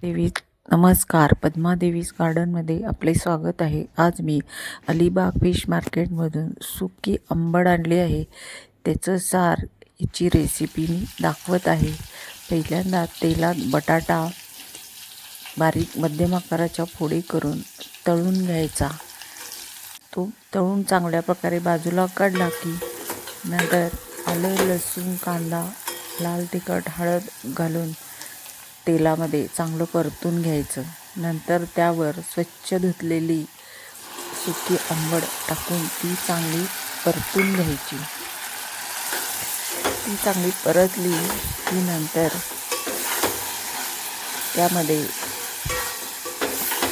देवी नमस्कार. पद्मादेवीज गार्डनमध्ये आपले स्वागत आहे. आज मी अलिबाग फिश मार्केटमधून सुकी आंबड आणली आहे. त्याचं सार याची रेसिपी मी दाखवत आहे. पहिल्यांदा तेलात बटाटा बारीक मध्यम आकाराच्या फोडी करून तळून घ्यायचा. तो तळून चांगल्या प्रकारे बाजूला काढला की नंतर आलं, लसूण, कांदा, लाल तिखट, हळद घालून तेलामध्ये चांगलं परतून घ्यायचं. नंतर त्यावर स्वच्छ धुतलेली सुकी आंबड टाकून ती चांगली परतून घ्यायची. ती चांगली परतली की नंतर त्यामध्ये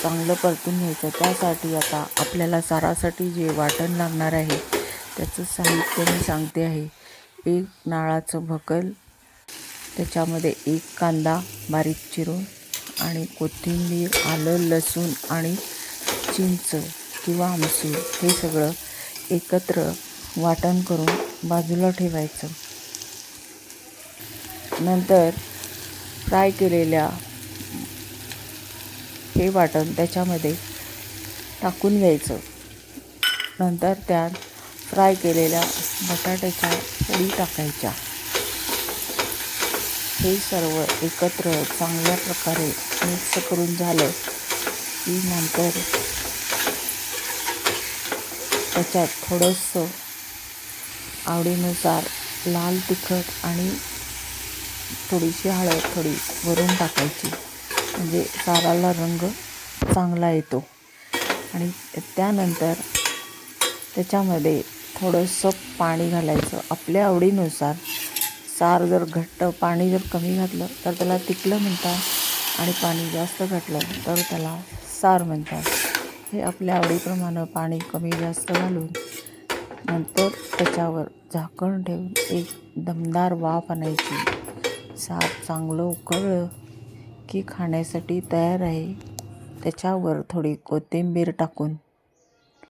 चांगलं परतून घ्यायचं. त्यासाठी आता आपल्याला सारासाठी जे वाटण लागणार आहे त्याचं साहित्य मी सांगते आहे. एक नारळाचं भकल, त्याच्यामध्ये एक कांदा बारीक चिरून आणि कोथिंबीर, आलं, लसूण आणि चिंच किंवा आमसूल हे सगळं एकत्र वाटण करून बाजूला ठेवायचं. नंतर फ्राय केलेल्या हे वाटण त्याच्यामध्ये टाकून घ्यायचं. नंतर त्यात फ्राय केलेल्या बटाट्याच्या फोडी टाकायच्या. हे सर्व एकत्र चांगल्या प्रकारे मिक्स करून झालं की नंतर त्याच्यात थोडंसं आवडीनुसार लाल तिखट आणि थोडीशी हळद थोडी वरून टाकायची, म्हणजे साराला रंग चांगला येतो. आणि त्यानंतर त्याच्यामध्ये थोडंसं पाणी घालायचं आपल्या आवडीनुसार. सार जर घट्ट, पाणी जर कमी घातलं तर त्याला तिखलं म्हणतात आणि पाणी जास्त घातलं तर त्याला सार म्हणतात. हे आपल्या आवडीप्रमाणे पाणी कमी जास्त घालून नंतर त्याच्यावर झाकण ठेवून एक दमदार वाफ आणायची. सार चांगलं उकळलं की खाण्यासाठी तयार आहे. त्याच्यावर थोडी कोथिंबीर टाकून